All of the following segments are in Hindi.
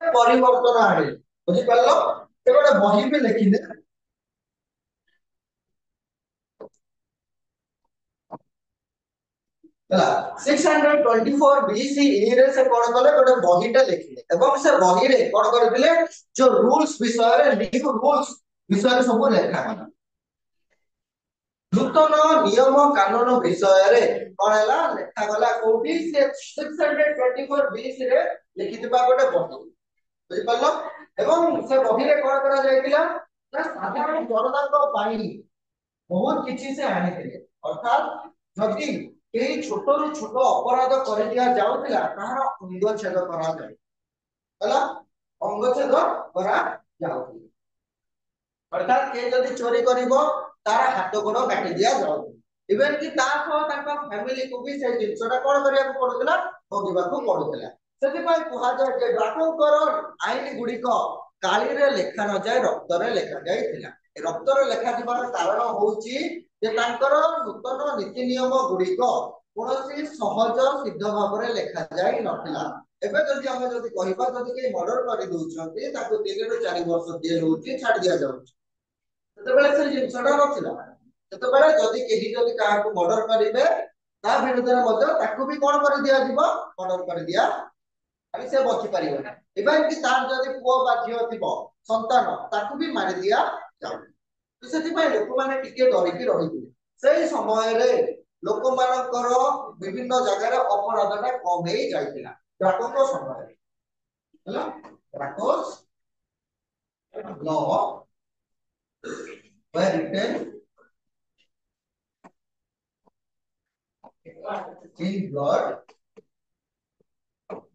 परिवर्तन आने बुझी पारलो ए गोटे बही भी लिखिले 624 BCE रे से कोन कले गोटे बहीटा लिखिले एवं से बही रे कोन करथिले जो रूल्स विषय रे न्यू रूल्स विषय सब लेखा नूतन नियम कानून विषय रे कोन हला लेखा गला कोठी से 624 BC रे लिखितबा गोटे बही बुझि पारलो एवं से बही रे कोन करा जायतिला ना साधारण जनता पाई बहुत किछि से आनिथिले अर्थात जदि केही छोटरू छोट अपराध कर दिया जाउतिला ताहार अंगच्छेद करा जाय हला अंगच्छेद करा जाउतिला अर्थात के जदि चोरी करिवो तार हाथ गोड़ काटि दिया जाउतिला इवन कि ता सह ताका फैमिली को भी से जिंसटा कोन करिया को पडुतिला भोगिबा को पडुतिला सेति पय कुहा जाय जे ड्राकोकर आईन गुडिक काली रे लेखा न जाय रक्त रे लेखा जायतिला रक्त रे लेखा दिबार कारण होउची जे तांकर नूतन नीति नियम गुडिक कोनोसी सहज सिद्ध भाव रे लेखा जाय नथिला एबे जदि हम जदि कहिबा जदि के मर्डर करि दोउछन्ती ताको 3 ରୁ 4 वर्ष जेल होउची छाड़ दिया जाउची सेतेबेले से जिंसटा नथिला सेतेबेले जदि केही जदि काहा को मर्डर करिवे ता विरुद्ध रे मध्ये ताको भी कोन करि दिया जिवो मर्डर करि दिया अभी से बची पारिबो ना इवन कि तार जदि पुओ बा झियो थिबो संतान ताको भी मारि दिया जाउ तो सेति पय लोक माने टिके डरि कि रहिथिले सेही समय रे लोक मानकर विभिन्न जगह रे अपराधटा कम हेई जायतिला ड्राकोको समय रे हला Draco's law were written in blood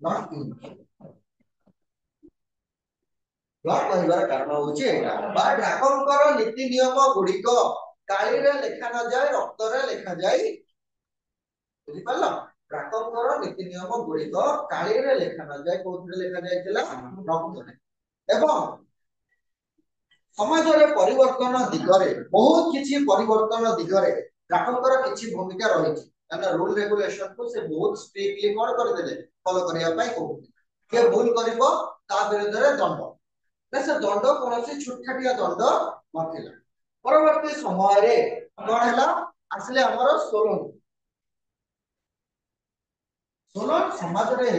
not in blood कहबार कारण होची एटा बा ड्राकोनकर नीति नियम गुडिक काली रे लेखा न जाय रक्त रे लेखा जाय बुझि पालो ड्राकोनकर नीति नियम गुडिक काली रे लेखा न जाय कोथरे लेखा जायतिला रक्त रे एवं समाज रे परिवर्तन दिगरे बहुत किछि परिवर्तन दिगरे ड्राकोनकर किछि भूमिका रहिछि ताना रूल रेगुलेशन को से बहुत स्ट्रिक्टली कोन कर देले फॉलो करिया पाई कहू के भूल करिवो ता विरुद्ध रे दंड से दंड कौन छुटछाटिया दंड नथिला परवर्ती समय रे कोन हैला आसले हमर सोलन सोलन समाज रे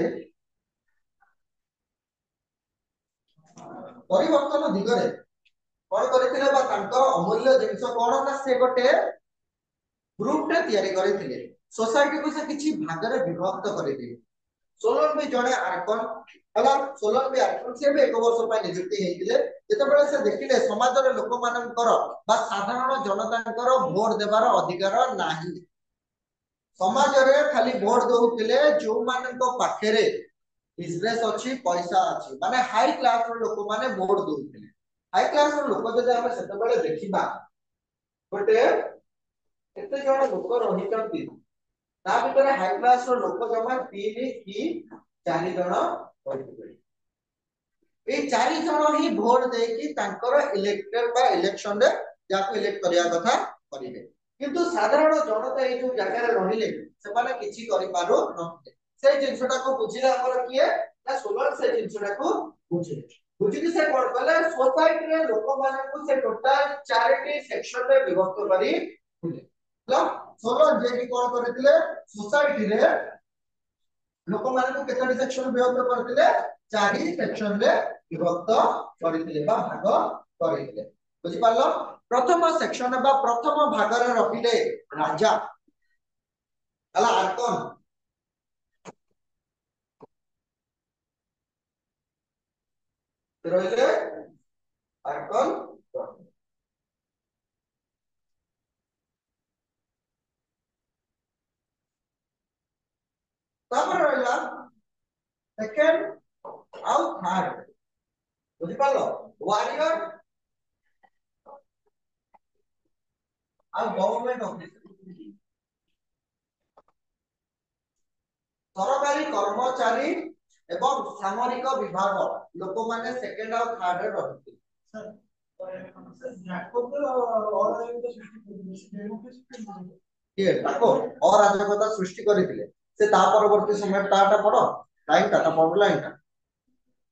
परिवर्तन दिगरे कोन करिथिले बा तांकर अमूल्य जिंस कोन ना से गोटे ग्रुप रे तयारी करिथिले सोसाइटी को से किछि भाग रे विभक्त करिथिले सोलन भी जणे आर्कन हला सोलन भी आर्कन से भी 1 वर्ष पय नियुक्ति हेतिले जेतेबेले से देखिले समाज रे लोक मानकर बा साधारण जनतांकर वोट देबार अधिकार नाही समाज रे खाली वोट दोउतिले जो मानक पाखेरे बिजनेस अछि पैसा अछि माने हाई क्लास रो लोक माने वोट दोउतिले हाई क्लास रो लोक जदि हम सेतेबेले देखिबा गोटे एते जण लोक रहितंती ता भितर हाई क्लास रो लोक जमा 3 की 4 जण होइतिले ए 4 जण ही वोट देकी तांकर इलेक्टेड बा इलेक्शन रे जाको इलेक्ट करिया कथा करिवे किंतु साधारण जनता ए जो जगह रे रहिले से माने किछि करि पारो न से जिंसटा को बुझिला हमर किए ना सोलर से जिंसटा को बुझिले बुझिली से कोन कले सोसाइटी रे लोक माने को से टोटल 4टी सेक्शन रे विभक्त करी ला सोलर जे की कोन करथिले सोसाइटी रे लोक माने को केतडी सेक्शन विभक्त करथिले 4 सेक्शन रे विभक्त करथिले बा भाग करथिले बुझि पारलो प्रथम सेक्शन बा प्रथम भाग रे रखिले राजा हला आर्कन रहिले आर्कन तापर रहिला सेकंड आउ थर्ड बुझि पालो वॉरियर आ गवर्नमेंट ऑफिस सरकारी कर्मचारी एवं सामरिक विभाग लोक माने सेकंड आउ थर्ड रे रहथि ये ताको अराजकता सृष्टि करिथिले से ता परवर्ती समय ताटा पढो लाइन ता पढो लाइन ता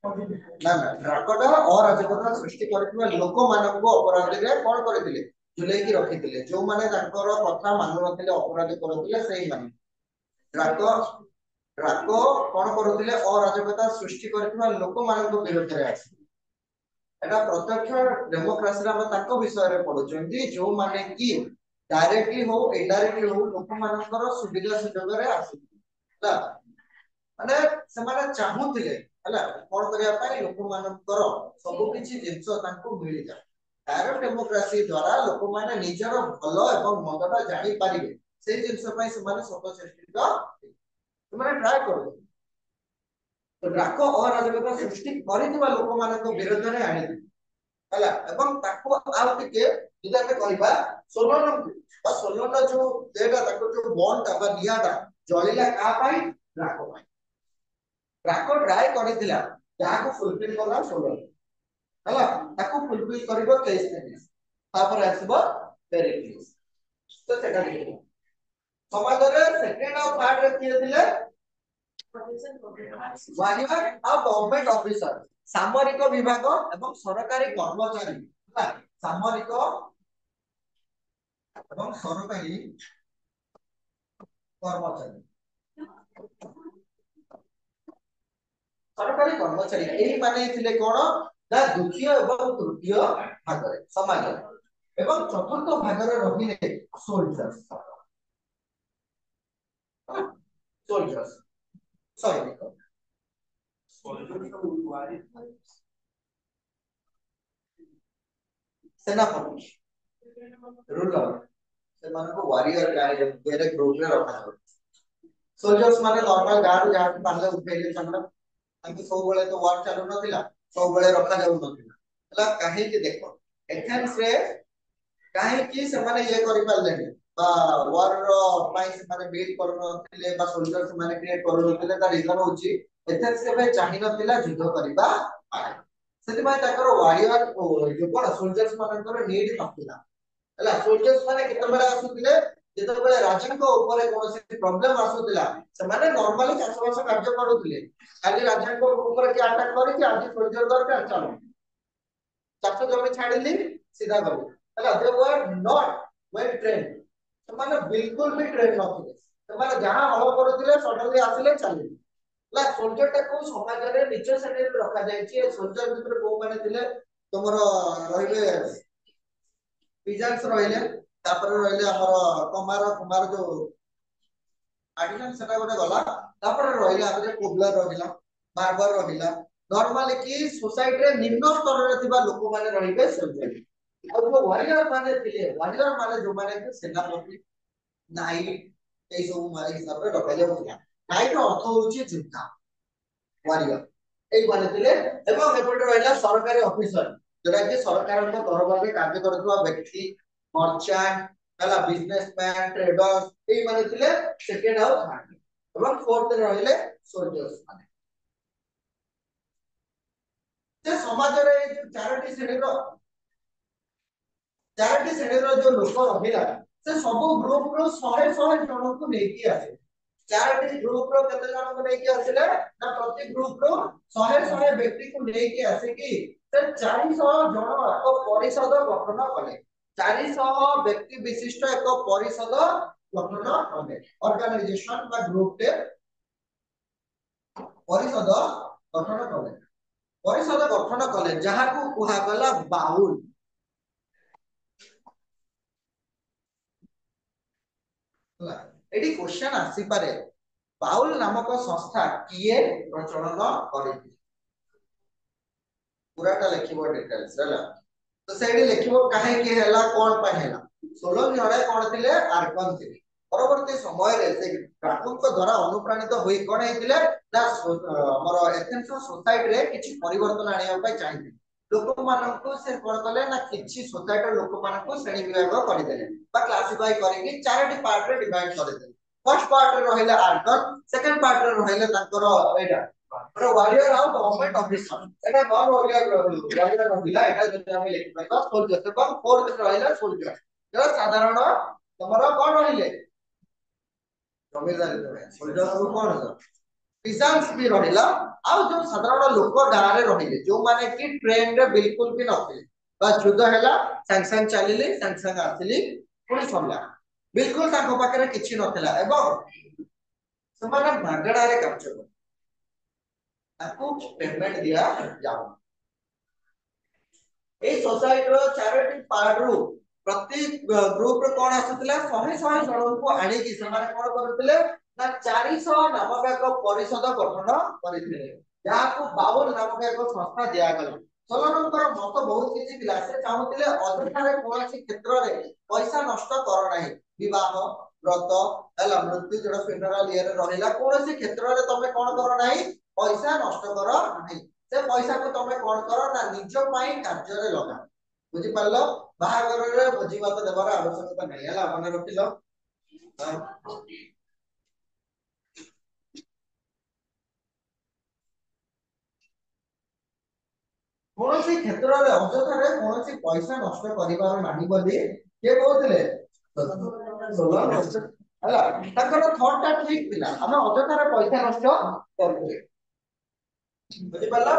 ना ना ड्राकोटा अराजकता सृष्टि करथिबा लोक मानको अपराधी रे कोन करथिले झुलेई की रखिथिले जो माने तांकर कथा मानु नथिले अपराध करथिले सेही माने ड्राको ड्राको कोन करथिले अराजकता सृष्टि करथिबा लोक मानको विरोध रे आसी एटा प्रत्यक्ष डेमोक्रेसी रा तांको विषय रे पडुचंती जो माने की डायरेक्टली हो इनडायरेक्टली हो लोक मानकर सुविधा सुयोग रे आसी माने समाने चाहुथिले हला कोन करिया पाई लोक मानकर सब किछि जिंस तांको मिलि जा डायरेक्ट डेमोक्रेसी द्वारा लोक माने निजर भलो एवं मंदटा जानि पारिबे से जिंस पई समाने सत चेष्टित समाने ट्राई करू तो राको और राजकता सृष्टि करितबा लोक मानक विरोध रे आनि हला एवं ताको आउ टिके जदि ଆମେ कहबा सोलन जो एटा ताको जो बॉन्ड बा नियाटा जळिला का पाई राको पाई राको ट्राई करितिला याको फुलफिल करला सोलन हला ताको फुलफिल करिबो क्लेस्टेनिस तापर आसीबो पेरिक्लिस तो सेटा देखो समाज रे सेकंड और थर्ड रे किए थिले वारियर और गवर्नमेंट ऑफिसर सामरिक विभाग एवं सरकारी कर्मचारी हला सामरिक एवं सरकारी कर्मचारी सरकारी कर्मचारी एही माने थिले कोन ना द्वितीय एवं तृतीय भाग रे समाज एवं चतुर्थ भाग रे रहिले सोल्जर्स सोल्जर्स सैनिक सेनापति रूलर से माने को वॉरियर गाय बेरे ग्रुप रे रखा जाय सोल्जर्स माने नॉर्मल गार्ड जहाँ पाले उठेले चंदा ताकि सब बेले तो वार चालू नथिला सब बेले रखा जाउ नथिला हला काहे कि देखो एथेंस रे काहे कि से माने ये करि पालेनी बा वार रो पाई से माने बिल्ड कर नथिले बा सोल्जर्स माने क्रिएट कर नथिले ता रीजन होची एथेंस के चाहि नथिला युद्ध करिबा सेति भाई ताकर वॉरियर जो कोन सोल्जर्स मानकर नीड नथिला हला सोल्जर्स माने केते बेले आसुतिले जेते बेले राजन को ऊपर कोनोसी प्रॉब्लम आसुतिला से माने नॉर्मली चाषबास कार्य करूतिले खाली राजन को ऊपर के अटैक करी कि आज सोल्जर दरकार चलो चाष जमी छाडिली सीधा गलो हला दे वर नॉट वेल ट्रेन से माने बिल्कुल भी ट्रेन नथिले से माने जहां हल करूतिले सडनली आसिले चली ला सोल्जर टा को समाज रे निच श्रेणी रे रखा जाय छी सोल्जर भितर को माने थिले तमरो रहिले पिजन्स रहिले तापर रहिले हमर कुमार जो आर्टिजन सेटा गोटे गला तापर रहिले आबे कोबलर रहिला बार्बर रहिला नॉर्मली की सोसाइटी रे निम्न स्तर रे थिबा लोक माने रहिबे सोल्जर और जो वॉरियर माने जो माने सेनापति नाइट ए सब माने हिसाब रे रखा जाय नाइट अर्थ होची युद्ध वॉरियर एई माने थिले एवं एपटे रहिला सरकारी ऑफिसर जोटा कि सरकार को दरबार रे कार्य करथुवा व्यक्ति मर्चेंट हला बिजनेसमैन ट्रेडर्स एई माने थिले सेकंड और थर्ड एवं फोर्थ रे रहिले सोल्जर्स माने से समाज रे जो चारोटी श्रेणी रो जो लोक रहिला से सब ग्रुप रो 100 जन को नेकी आसे चारोटी ग्रुप रो केते जन को नेकी आसिले ना प्रति ग्रुप रो 100 व्यक्ति को नेकी आसे कि से 400 जन एक परिषद गठन कले 400 व्यक्ति विशिष्ट एक परिषद गठन कले ऑर्गेनाइजेशन बा ग्रुप टे परिषद गठन कले जहा को कुहा गला बाउल एडी क्वेश्चन आसी पारे बाउल नामक संस्था किए प्रचलन करिथि पूराटा लिखिबो डिटेल्स हला तो सेडी लिखिबो काहे कि हला कोन पय हला सोलन जड़े कोन थिले आर्कन थिले परवर्ती समय रे से ड्राकुन को द्वारा अनुप्राणित होई कोन हेतिले ना हमर एथेंस सोसाइटी रे किछि परिवर्तन आनिया पय चाहिथि लोक मानको से कोन कले ना किछि सोसाइटी लोक मानको श्रेणी विभाग करि देले बा क्लासिफाई करिकि चारटी पार्ट रे डिवाइड करि देले फर्स्ट पार्ट रे रहिले आर्कन सेकंड पार्ट रे रहिले तांकर एटा पर वॉरियर आउ गवर्नमेंट ऑफिसर एटा नॉन वॉरियर रहिला एटा जति हम लिखि पाइबा सोल्जर एवं फोर्थ रे रहिला सोल्जर जो साधारण तमरो कोन रहिले जमीदार रे सोल्जर को कोन पिसांस भी रहिला आउ जो साधारण लोक गाँव में रहिले जो माने कि ट्रेन रे बिल्कुल भी नथिले बस युद्ध हैला संग संग चलिले संग संग आसिली पुणी सरला बिल्कुल ताको पाखरे किछि नथिला एवं ସେମାନେ ମାଗଣାରେ କାର୍ଯ୍ୟ କଲେ ତାକୁ ପେମେଣ୍ଟ ଦିଆ ଯାଉ এই সোসাইটিର ଚାରୋଟି ପାର୍ଟରୁ ପ୍ରତି ଗ୍ରୁପ ରେ କଣ ଆସୁଥିଲା 100 ଜଣଙ୍କୁ ଆଣିକି ସେମାନେ କଣ କରୁଥିଲେ ନା 400 ନାମକ ଏକ ପରିଷଦ ଗଠନ କରିଥିଲେ ଯାହାକୁ ବାଉଲ ନାମକ ଏକ ସଂସ୍ଥା ଦିଆଗଲା ସୋଲନଙ୍କର ମତ ବହୁତ କିଛି ଥିଲା ସେ ଚାହୁଁଥିଲେ ଅଯଥାରେ କୌଣସି କ୍ଷେତ୍ରରେ ପଇସା ନଷ୍ଟ କର ନାହିଁ ବିବାହ ବ୍ରତ ହେଲା ମୃତ୍ୟୁ ଯୋଡ ଫିନରାଲ ଇଏରେ ରହିଲା କୌଣସି କ୍ଷେତ୍ରରେ ତମେ କଣ କର ନାହିଁ ପଇସା ନଷ୍ଟ କର ନାହିଁ से पैसा को तमे कोन करो ना निज पाई कार्य रे लगा बुझी पारलो बाहागर रे भोजी भात देबार आवश्यकता नहीं हला मन रखिलो कोनसी क्षेत्र रे अजथा रे कोनसी पैसा नष्ट करिबार नाही बोली के कहतले हला ताकर थॉट ता ठीक थिला हम अजथा रे पैसा नष्ट करबे बुझी पारलो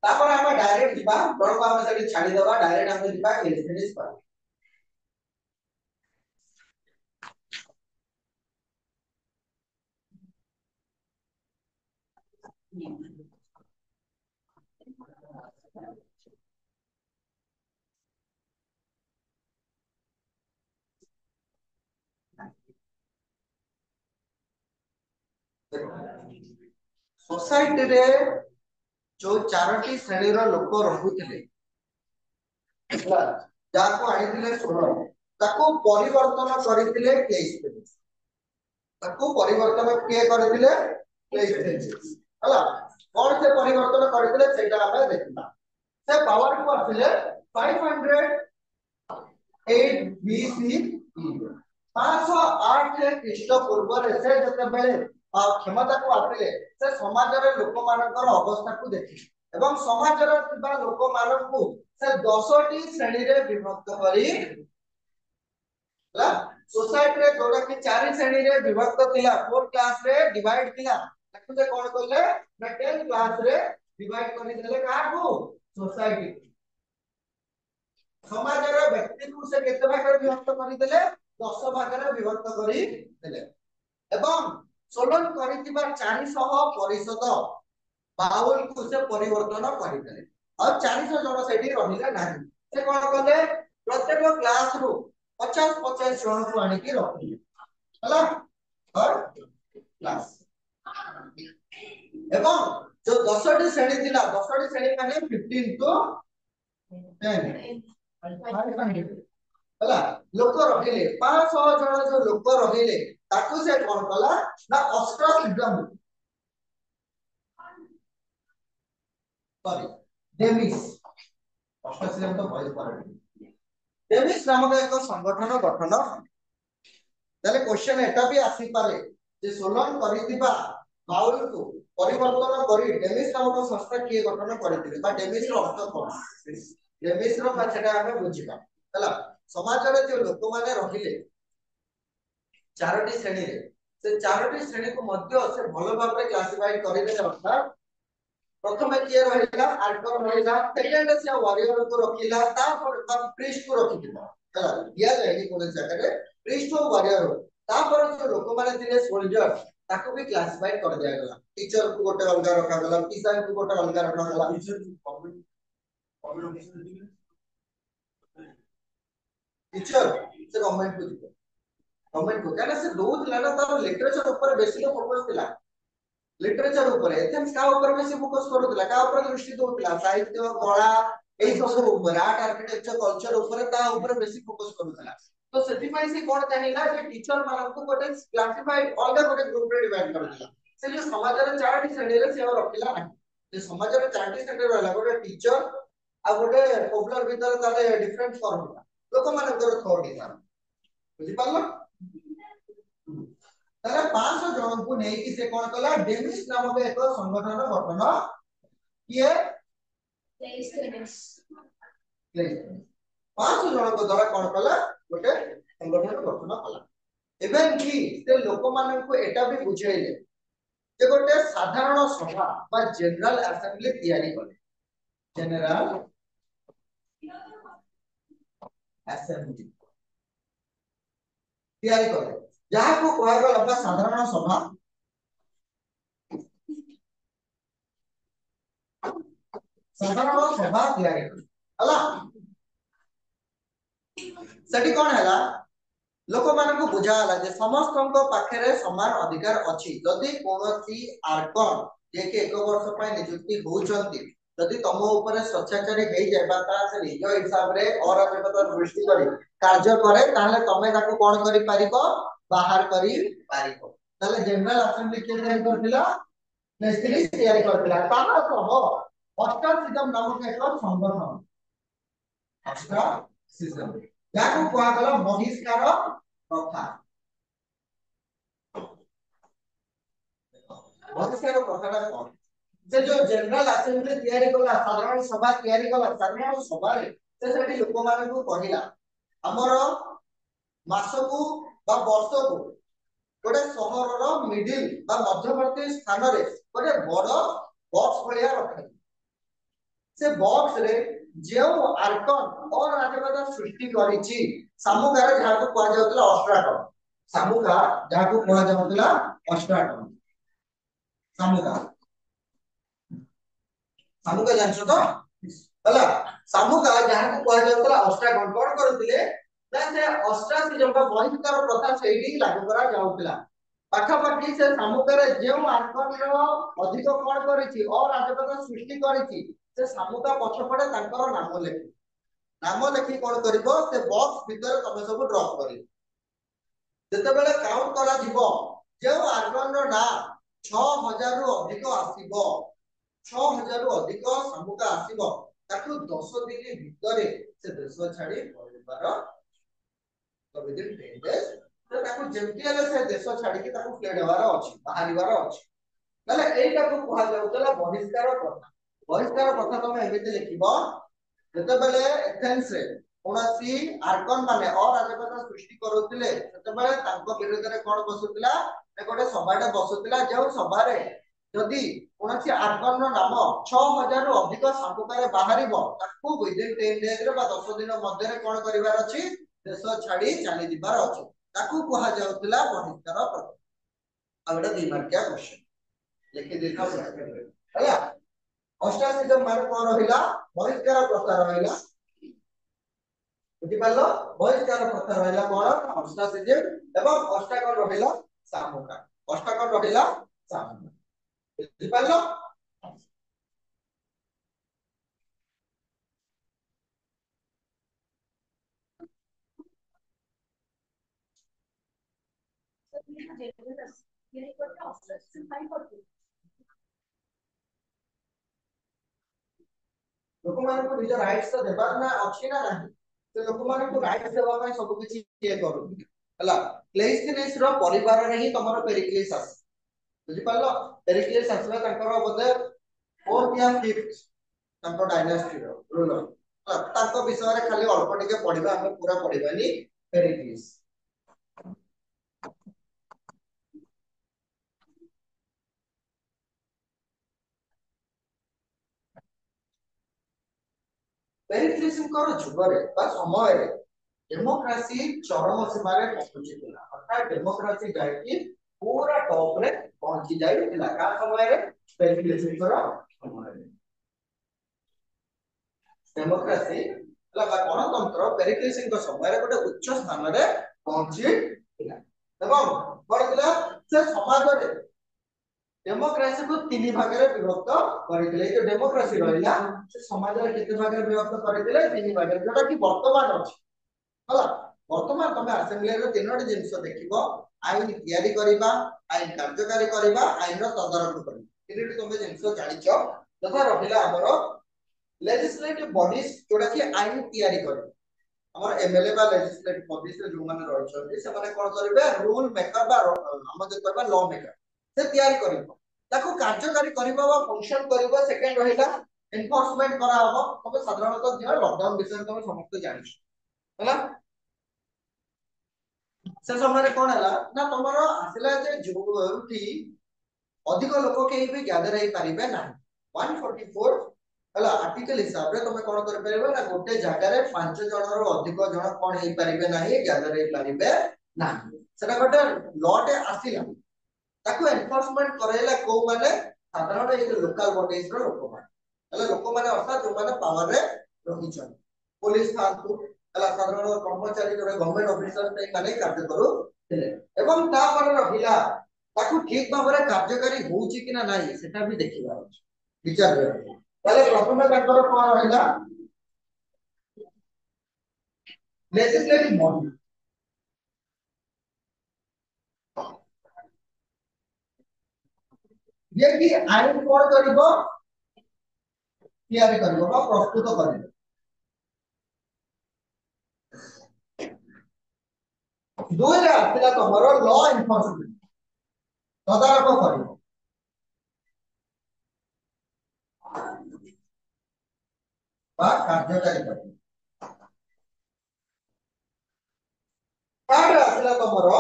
तापर हम डायरेक्ट दिबा बड़ को हम सेठी छाडी देबा डायरेक्ट हम दिबा एलिफिनिस पर सोसाइटी रे जो चारोटी श्रेणी रो लोक रहुथिले जाको आनिथिले सोलो ताको परिवर्तन करिथिले केस ताको परिवर्तन के करिथिले केस हला कोन से परिवर्तन करिथिले सेटा हम देखिबा से पावर को आथिले 508 बीसी 508 ख्रीष्ट पूर्व रे से जते बेले क्षमता को आथिले से समाज रे लोक मानकर अवस्था को देखि एवं समाज रे तिबा लोक मानकु से 10टी श्रेणी रे विभक्त करी ला सोसाइटी रे जोड़ा कि 4 श्रेणी रे विभक्त थिला 4 क्लास रे डिवाइड थिला ताकु जे कोन करले ना 10 क्लास रे डिवाइड करि देले काकू सोसाइटी समाज रे व्यक्ति को से केते भाग रे विभक्त करि देले 10 भाग रे विभक्त करि देले एवं सोलन करितिबा 400 परिषद बाउल को से परिवर्तन करि देले और 400 जन सेठी रहिला नाही से कोन करले प्रत्येक क्लास रो 50 जन को आनी के रखिले हला और क्लास एवं जो 10टी श्रेणी थिला 10टी श्रेणी माने 15 टू 10 हला लोक रहिले 500 जन जो लोक रहिले ताकू से कोन कला ना ऑस्ट्रोसिज्म सॉरी डेमिस ऑस्ट्रोसिज्म तो भइस पारे डेमिस नामक एक संगठन गठन ताले क्वेश्चन एटा भी आसी पारे जे सोलन करितिबा बाउल को परिवर्तन करी डेमिस नामक संस्था के गठन करितिले बा डेमिस रो अर्थ कोन डेमिस रो सेटा हमें बुझिबा हला समाज रे जो लोक माने रहिले चारोटी श्रेणी रे से चारोटी श्रेणी को मध्य से भलो भाव रे क्लासिफाई करि दे अर्थात प्रथम के रहिला आर्कर रहिला सेकंड से वॉरियर को रखिला तापर प्रीस्ट को रखिला हला दिया जायनी कोन जगह रे प्रीस्ट और वॉरियर तापर जो लोक माने थिले सोल्जर ताको भी क्लासिफाई कर दिया गला टीचर को गोटे अलगा रखा गला किसान को गोटे अलगा रखा गला टीचर से गवर्नमेंट को दियो गवर्नमेंट को कहना से दोउतला ना तार लिटरेचर ऊपर बेसी फोकस थिला लिटरेचर ऊपर एथेंस का ऊपर बेसी फोकस करूतला का ऊपर दृष्टि दोउतला साहित्य कला एई सब ऊपर आर्ट आर्किटेक्चर कल्चर ऊपर ता ऊपर बेसी फोकस करूतला तो सेति पई से कोन चाहिला जे टीचर मानन को गोटे क्लासिफाई अलगा गोटे ग्रुप रे डिवाइड करदिला से जो समाज रे चारटी श्रेणी रे से रखिला ना जे समाज रे चारटी श्रेणी रहला गोटे टीचर आ गोटे पॉपुलर भीतर ताले डिफरेंट फॉर्म लोक मानकर थॉट हिसाब बुझि पालो ताले 500 जन को नै कि से कोन कला डेमिस नामक एक संगठन गठन किए 500 जन को द्वारा कोन कला गोटे संगठन गठन कला इवन कि से लोक मानन को एटा भी बुझाइले जे गोटे साधारण सभा बा जनरल असेंबली तैयारी कले जनरल असेंबली तैयारी कले जहाँ को कहा गला बा साधारण सभा तैयारी कले हला सेठी कोन हैला लोक मान को बुझाला जे समस्त पाखे समान अधिकार अच्छी जदि कौन आर्कन जे के 1 वर्ष पर नियुक्ति होउचंती जदि तुम ऊपर स्वच्छाचारी हो जाए से निज हिसाब रे अराजकता सृष्टि करी कार्य करे ताले तमे ताको कोन करि पारिबो बाहर करि पारिबो ताले जनरल असेंबली के तैयारी करथिला नेस्टिलिस तैयारी करथिला ताहा सह ऑस्ट्रासिज्म नामक एक संगठन ऑस्ट्रासिज्म याको कोआ गला बहिष्कार प्रथा बहिष्कार प्रथाटा कोन से जो जनरल असेंबली तैयारी कला साधारण सभा तैयारी कला साधारण सभा रे से सेठी लोक माने को कहिला हमर मासकू बा वर्षकू गोटे सहर रो मिडिल बा मध्यवर्ती स्थान रे गोटे बड़ बॉक्स भलिया रखा से बॉक्स रे जो आर्कन और राजपद सृष्टि करिछि सामुकार जाको कोआ जाउतला ऑस्ट्राटम सामुका जाको कोआ जाउतला ऑस्ट्राटम सामुका सामुका जानछो तो हला सामुका जाको कोआ जाउतला ऑस्ट्राटम कोन करथिले ना से ऑस्ट्रासिज्म का बहिष्कार प्रथा सेही लागू करा जाउतला पाखापाखि से सामुकार जो आर्कन रो अधिक कोन करिछि और राजपद सृष्टि करिछि से सामुका पछपड़े तांकर नाम लेखि कोन करिवो से बॉक्स भीतर तमे सब ड्रॉप करी जते बेले काउंट करा जीवो जे आर्गन रो ना 6000 रु अधिक आसीबो 6000 रु अधिक सामुका आसीबो ताकू 10 दिन भीतर से देश छाड़ी परिवार तो विदिन 10 डेज तो ताकू जेमति हले से देश छाड़ी के ताकू फेडवार अछि बाहरीवार अछि नले एटा को कहा जाउतला बहिष्कार प्रथा बहिष्कार प्रथा तमे एमिते लिखिबो जते बेले एथेंस रे कोनसी आर्कन माने अराजकता सृष्टि करूतिले तते बेले तांको विरोध रे कोन बसुतिला ने गोटे सभाटे बसुतिला जे सभा रे जदि कोनसी आर्कन रो नाम 6000 रु अधिक सामुकारे बाहरिबो ताकू विदिन 10 डेज रे बा 10 दिन मध्ये रे कोन करिवार अछि देश छाड़ी चली दिबार अछि ताकू कहा जाउतिला बहिष्कार प्रथा आबेडा 2 मार्किया क्वेश्चन लिखि देखा हला ऑस्ट्रासिज्म माने कोन रहिला बहिष्कार प्रथा रहिला बुझि पालो बहिष्कार प्रथा रहिला कोन ऑस्ट्रासिज्म एवं ऑस्ट्राकन रहिला सामुका ऑस्ट्राकन रहिला सामुका बुझि पालो लोक मान को निज राइट्स तो देबार ना अछि ना नाही तो लोक मान को राइट्स देबा पय सब किछि ये करू हला क्लेइस्थेनेस रो परिवार रे ही तमरो पेरिक्लिस आस बुझि पालो पेरिक्लिस आसला तांकर बोधे 4th या 5th तांको डायनास्टी रो रूलर तांको विषय रे खाली अल्प टिके पढिबा हम पूरा पढिबानी पेरिक्लिस पेरिक्लिसଙ୍କର ଯୁଗରେ ବା ସମୟରେ डेमोक्रेसी चरम सीमा रे पहुंचीला अर्थात डेमोक्रेसी जायकी पूरा टॉप रे पहुंची जायतिला का समय रे पेरिक्लिसଙ୍କର समय रे डेमोक्रेसी लगा गणतंत्र पेरिक्लिसଙ୍କ समय रे गोटे उच्च स्थान रे पहुंचीला एवं बडतिला से समाज रे डेमोक्रेसी को 3 भाग रे विभक्त करितले जो डेमोक्रेसी रहिला से समाज रे केते भाग रे विभक्त करितले 3 भाग रे जोटा कि वर्तमान अछि हला वर्तमान तमे असेंबली रे तीनोटी जिंस देखिबो आईन तैयारी करिबा आईन कार्यकारी करिबा आईन रो तदारख करिबा तीनोटी तमे जिंस जानिचो तथा रहिला हमर लेजिस्लेटिव बॉडीज जोटा कि आईन तैयारी करे हमर एमएलए बा लेजिस्लेटिव बॉडीज रे जो माने रहछथि से माने कोन करबे रूल मेकर बा हम जे कहबा लॉ मेकर से तैयारी करिबो ताको कार्यकारी करिबा बा फंक्शन करिबा सेकेंड रहिला एनफोर्समेंट करा हबो तबे साधारणतः जे लॉकडाउन विषय तमे समस्त जानिछ हला से समय कोन हला ना तमरो आसिला जे जोठी अधिक लोक केही भी गैदर हेई परिबे ना 144 हला आर्टिकल हिसाब रे तुम कोन कर परिबे ना गोटे जगह रे 5 जन रो अधिक जन कोन हेई परिबे नाही गैदर हेई परिबे ना सेटा गोटे लॉ टे आसीला ताकू एनफोर्समेंट करेला को माने साधारण ए लोकल बॉडीज रो लोक माने हला लोक माने अर्थात जो माने पावर रे रहिछन पुलिस थांतु हला साधारण कर्मचारी जो गवर्नमेंट ऑफिसर ते माने कार्य करू थिले एवं ता पर रहिला ताकू ठीक भाबरे कार्यकारी होउची कि ना नाही सेटा भी देखिबा विचार करा ताले प्रथमे ताकर कोन रहिला लेजिस्लेटिव बॉडी ये कि आईन कोन करिवो तैयारी करिवो बा प्रस्तुत करिवो दुईरे आसिला तमरो लॉ एनफोर्समेंट तदारक करिवो बा कार्यकारी करिवो तारे आसिला तमरो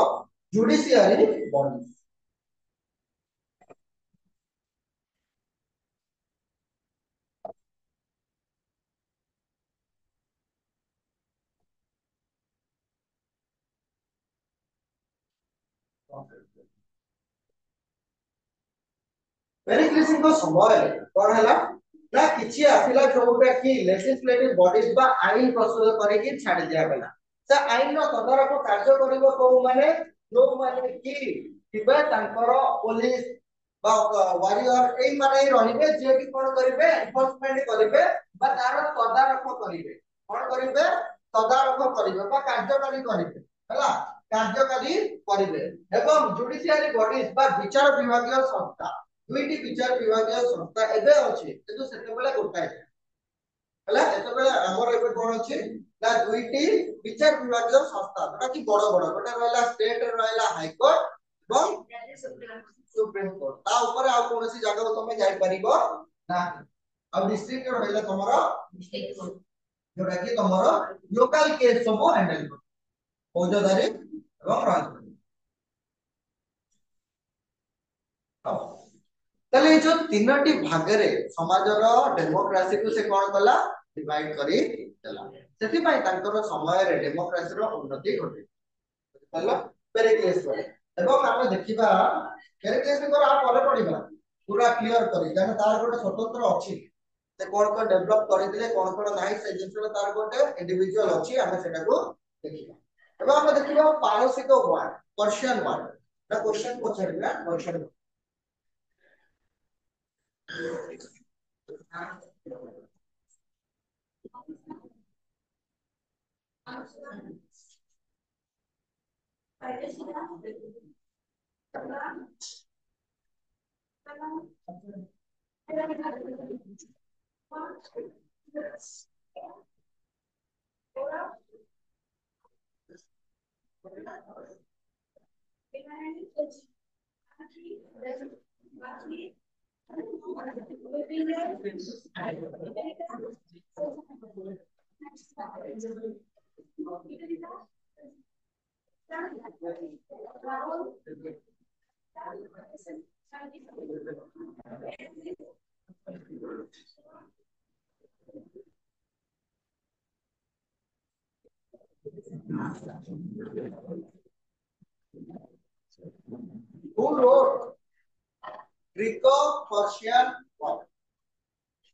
जुडिशियरी बॉडी पेरिक्लिस को समय कोन हला ना किछि आसिला जोटा कि लेजिस्लेटिव बॉडीज बा आईन प्रस्तुत करे कि छाड़ दिया गला से आईन रो तदारक कार्य करिवो को माने जो माने कि थिबे तांकर पुलिस बा वारियर एई माने रहिबे जे कि कोन करिवे एनफोर्समेंट करिवे बा तार तदारक करिवे कोन करिवे तदारक करिवे बा कार्यकारी करिवे हला कार्यकारी करिवे एवं जुडिशियरी बॉडीज बा विचार विभागीय संस्था दुईटी विचार विभागीय संस्था एबे अछि किंतु सेते बेले गोटाय हला एते बेले हमर एबे कोन अछि ना दुईटी विचार विभागीय संस्था जोटा कि बड़ बड़ गोटे रहला स्टेट रे रहला हाई कोर्ट एवं सुप्रीम कोर्ट ता ऊपर आ कोनसी जगह तमे जाय परिबो ना अब डिस्ट्रिक्ट रे रहला तमरो डिस्ट्रिक्ट कोर्ट जोटा कि तमरो लोकल केस सब हैंडल कर फौजदारी एवं राजनीति तले जो तीनटी भागरे समाजर डेमोक्रेसी को से कोन कला डिवाइड करी देला सेति पई तांकर समय रे डेमोक्रेसी रो उन्नति घटे हला पेरिक्लेस वाले एवं हम देखिबा पेरिक्लेस को आ परे पडिबा पूरा क्लियर करी जाने तार गोटे स्वतंत्र अछि से कोन को डेवलप करि दिले कोन नाही से जिंसले तार गोटे इंडिविजुअल अछि हम सेटा को देखिबा एवं हम देखिबा पारसिक वार पर्शियन वार ना क्वेश्चन पछड़िबा question Who wrote Greco-Persian War?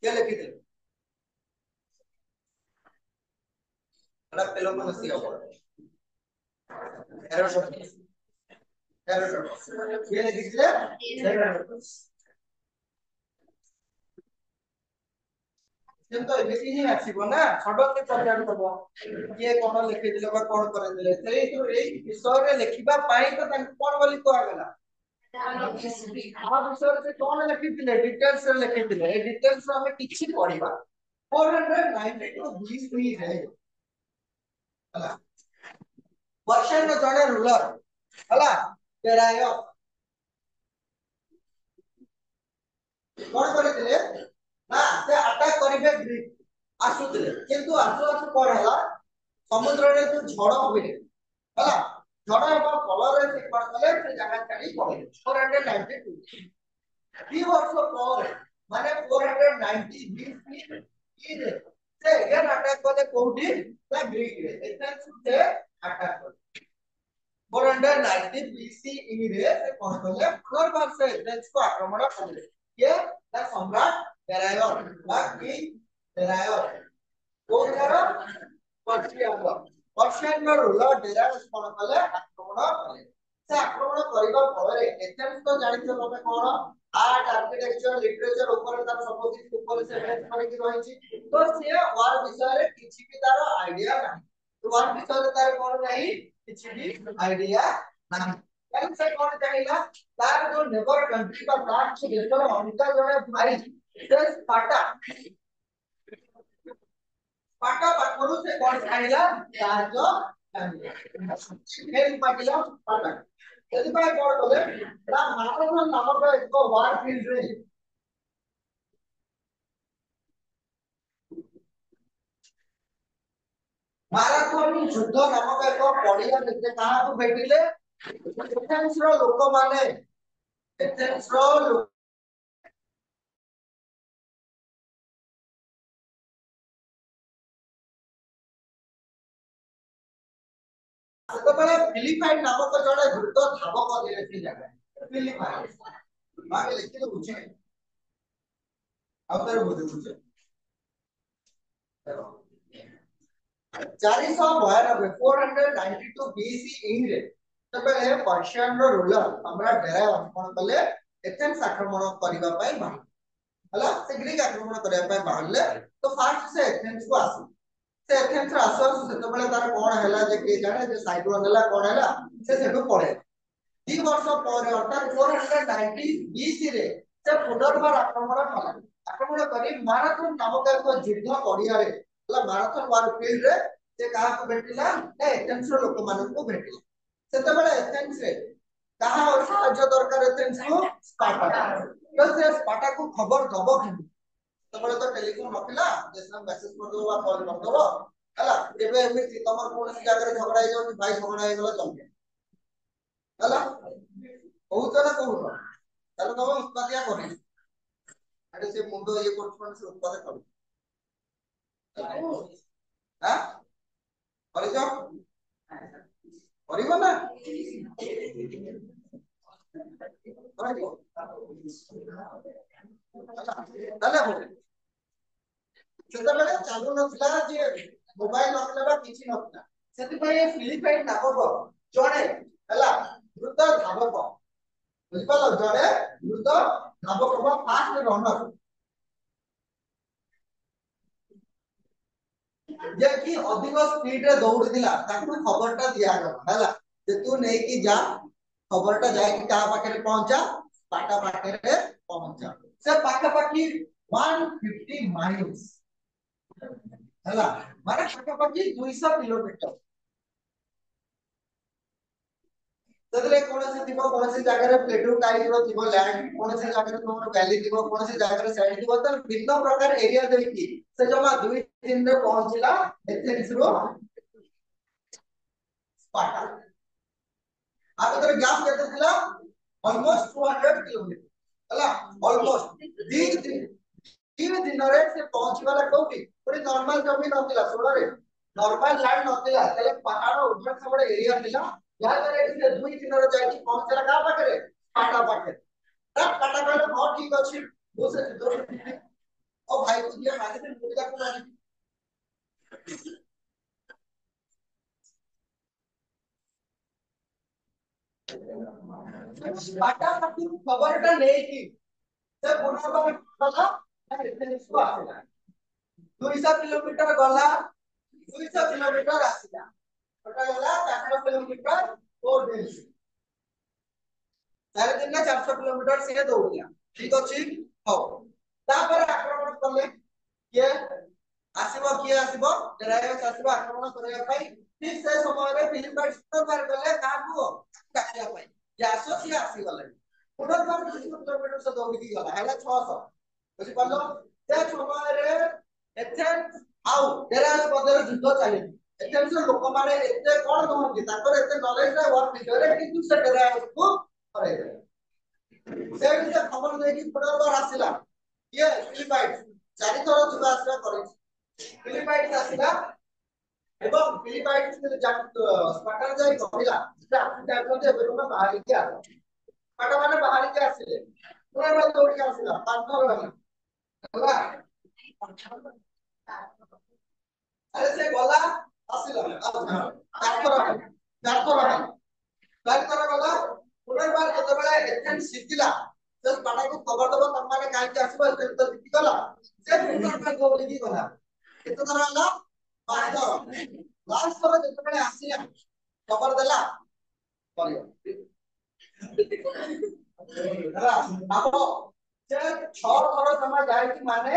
क्या लिखी थी? अलग पेलोपोनेसी वॉर। हेरोडोटस। हेरोडोटस। ये लिखी थी? हेरोडोटस। କିନ୍ତୁ ଏମିତି ହିଁ ଆସିବ ନା ସଡନଲି ପଚାରି ଦବ କିଏ କଣ ଲେଖିଥିଲେ ବା କଣ କରିଥିଲେ ସେଇ ଏଇ ବିଷୟରେ ଲେଖିବା ପାଇଁ ତ ତାଙ୍କୁ କଣ ବୋଲି କୁହାଗଲା आ विषय से कौन लिखिथिले डिटेल्स रे लिखिथिले ए डिटेल्स रे हमें किछि पढिबा 492 बीसी रे हला पर्शियन रो जड़े रूलर हला तेराय कौन करथिले ना से अटैक करिवे ग्रीक आसुथिले किंतु आसु आसु कोन हला समुद्र रे जो झड़ हुए हला झड़ हेबा फल रे से कोन कले से जगह छाडी पळे 492 3 वर्ष पर माने 490 बीसी रे से एगेन अटैक करले कोठी ना ग्रीक रे एथेंस से अटैक करले 490 बीसीई रे से कोन करले पुनर्वार से एथेंस को आक्रमण करले ये द सम्राट डेरायोन द किंग डेरायोन कोन करो पर्शियन रूलर डेरायोन कोन करले आक्रमण करले से आक्रमण करिबा फଳରେ एथेंस तो जानिछ तमे कोन आर्ट आर्किटेक्चर लिटरेचर ऊपर तार सब किछि ऊपर से बेस करके रहिछि तो से वार विषय रे किछि भी तार आईडिया नाही तो वार विषय रे तार कोन नाही किछि भी आईडिया नाही एंड से कोन चाहिला तार जो नेबर कंट्री का प्लान से देशर अनिका जने भाई से स्पार्टा स्पार्टा पाखरु से कोन चाहिला साहाय्य हेल्प मागिला स्पार्टा यदि भाई कोन बोले रा माराथन नामक एक वार फील्ड रे माराथन युद्ध नामक एक पड़िया जे कहा को भेटिले एथेंस रो लोक माने एथेंस रो सेतबेले फिलिपाइन नामक जड़े द्रुत धावक दिले से जगह फिलिपाइन मागे लिखि तो बुझे अब तर बुझे 492 492 बीसीई रे तबे पर्शियन रो रूलर हमरा डेरायोन कोन कले एथेंस आक्रमण करिबा पई बाहर हला से ग्रीक आक्रमण करिबा पई बाहरले तो फास्ट से एथेंस को आसी से एथेंस आसो सेतबेले तार कोन हैला जे के जाने जे साइक्लोन हैला कोन हैला से सेठो पळे 2 वर्ष पर अर्थात 490 बीसी रे से पुनर्बार आक्रमण कला आक्रमण करी माराथन नामक एक युद्ध पड़िया रे हला माराथन वार फील्ड रे से कहा को भेटिला ना एथेंस रो लोक मानन को भेटिला सेतबेले एथेंस रे कहा और साहाय्य दरकार एथेंस को स्पार्टा तो से स्पार्टा को खबर दबो केमि तबले तो टेलीफोन नथिला जेसना मेसेज कर दो बा कॉल कर दो हला एबे एमि तमर कोन से जाकर झगड़ा हे जाउ भाई झगड़ा हे गला चल हला बहुत ना कहू ताले तो उत्पादिया करी अरे से मुंडो ये कोन से उत्पाद करू हां करे जो करबो ना करबो ताले हो सेतबेले चालू नथिला जे मोबाइल नथिला बा किछि नथिला सेति पय फिलिपाइन नामक जणे हला द्रुत धावक बुझ पालो जणे द्रुत धावक बा फास्ट रनर जे कि अधिक स्पीड रे दौड़ दिला ताकू खबरटा दिया गला हला जे तू नै कि जा खबरटा जाय कि का पाखे पहुंचा पाटा पाखे रे पहुंचा से पाखा पाखी 150 माइल्स हला माने पाखा पाखी 200 किलोमीटर तदरे कोन से दिबो कोन से जगह रे प्लेटू टाइप रो दिबो लैंड कोन से जगह रे तोर वैली दिबो कोन से जगह रे साइड दिबो त भिन्न प्रकार एरिया देकी से जमा 2-3 रे पहुंचला एथेंस रो स्पार्टा आगे तो गैप केते थिला ऑलमोस्ट 200 किलोमीटर हला ऑलमोस्ट 3 दिन रे से पहुंची वाला कोठी पूरी नॉर्मल जमीन नथिला सोडा रे नॉर्मल लैंड नथिला तले पहाड़ ऊपर से बड़े एरिया थिला यार करे से 2 दिन रे जाई पहुंचला का पाखरे पाटा पाखे तब पाटा कहले बहुत ठीक अछि दो ओ भाई को दिया माने से मुर्गा को माने पाटा पाखी खबरटा नै की से पुनर्बार कला एथेंस को आसिला 200 किलोमीटर गला 200 किलोमीटर आसिला ओटा गला 400 किलोमीटर 4 दिन 4 दिन ना 400 किलोमीटर से दौड़िया ठीक अछि हो तापर आक्रमण करले के आसीबो किए आसीबो डेरायोस आसीबो आक्रमण करया पई ठीक से समय रे फिलिपाइन पुनर्बार गले काकू काटिया पई यासो से आसी गले पुनर्बार 200 किलोमीटर से दौड़ी गला हैला 600 बुझि पालो से समय रे एथेंस आउ डेरायोस बदर युद्ध चाली एथेंस लोक माने एते कोन कहନ୍ତି ताकर एते नॉलेज रे वर्क विषय रे किंतु से डेरायोस को करे से भी खबर देकी पुनर्बार आसिला ये फिलिपाइंस चारि थर जुबा आसरा करे फिलिपाइंस आसिला एवं फिलिपाइंस में स्पार्टन जाई कहला जे आपन जाउछन जे बेरुमा बाहर के आ स्पार्टन माने बाहर के आसिले पुनर्बार दौड़ के आसिला पांचर होला अरे से गला आसिला चार थर गला पुनर्बार जतबेले एथेंस सिथिला से पाटा को खबर दबो तम माने काहे के आसीबो से तो सिथि गला से पुनर्बार गोली की गला केते थर होला पांच थर लास्ट थर जतबेले आसिला खबर देला परियो ହେଲା ଆମ ସେ 6 थर जमा जाय कि माने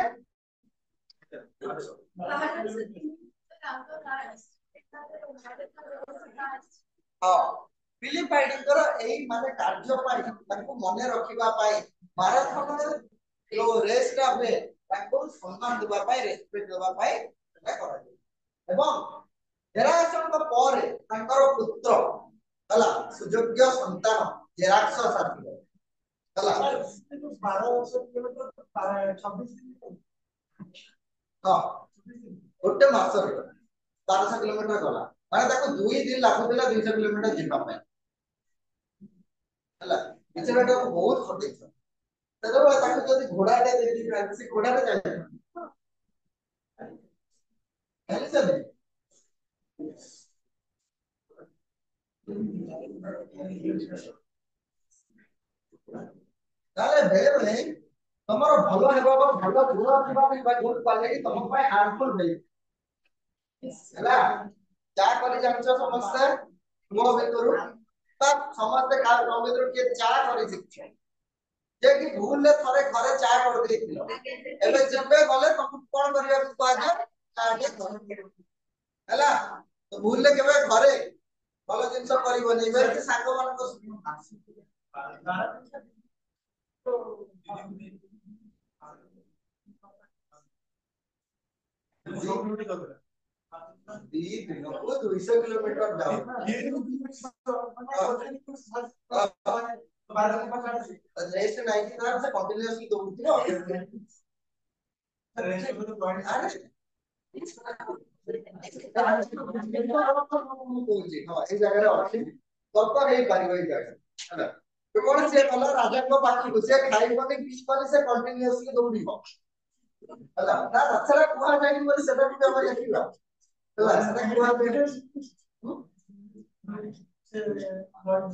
हां फिलिपाइनकर एही माने कार्य पाई ताको मने रखिबा पाई माराथन जो रेस का हुए ताको सम्मान देबा पाई रेस्पेक्ट देबा पाई एटा करा एवं जेरासन को परे तांकर पुत्र हला सुयोग्य संतान जेराक्स साथी हला 1200 किलोमीटर 26 दिन हां गोटे मास रे 1200 किलोमीटर गला माने ताको 2 दिन लागुतिला 200 किलोमीटर जिबा पाई हला बिचराटा बहुत खटे तेरो ताको जदी घोड़ाटे देखि से घोड़ाटे जाय खाली चले ताले बेरे तमरो भलो हेबो भलो गुण थिबा बा गुण पाले कि तम पाए हार्मफुल होई हला जा करी जानछ समस्या मो भीतरु तब समस्ते का मो भीतरु के चा करी शिक्षा जे कि भूल ले थरे घरे चा कर देथिलो एबे जबे गले तम कोन करिया को आजे चा के हला तो भूल ले केबे घरे भलो जिंस करिवनी बेर के सांग मान को दी दिन को 200 किलोमीटर जाओ रेस्ट 90 तरह से कंटीन्यूअसली दौड़थिलो ए जगह अछि तब तो नहीं पारिबो ई जगह है तो कोन से कला राजा को बाकी घुसे खाइबो कि 20 पर से कंटीन्यूअसली दौड़िबो हला ना रचला कुआ जाई बोली सेटा भी हम देखिबा हला सेटा कुआ बेटे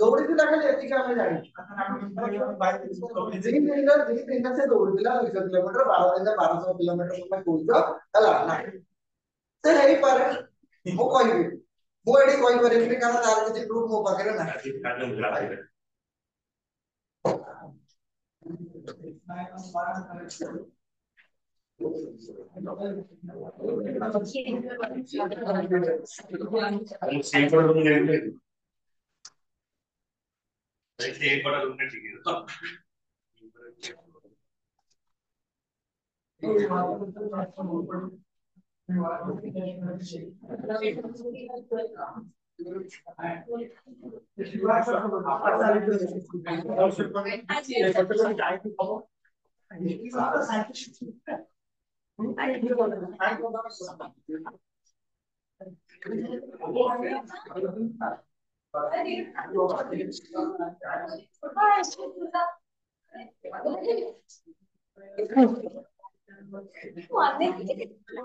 दौड़ी थी खाली एतिका हम जानी दिन से दौड़ी दिला 200 किलोमीटर 12 दिन 1200 किलोमीटर में कोइतो हला ना से नहीं पारे मो कहबी मो एडी कहि परिबी कारण तार किछि प्रूफ मो पाखरे ना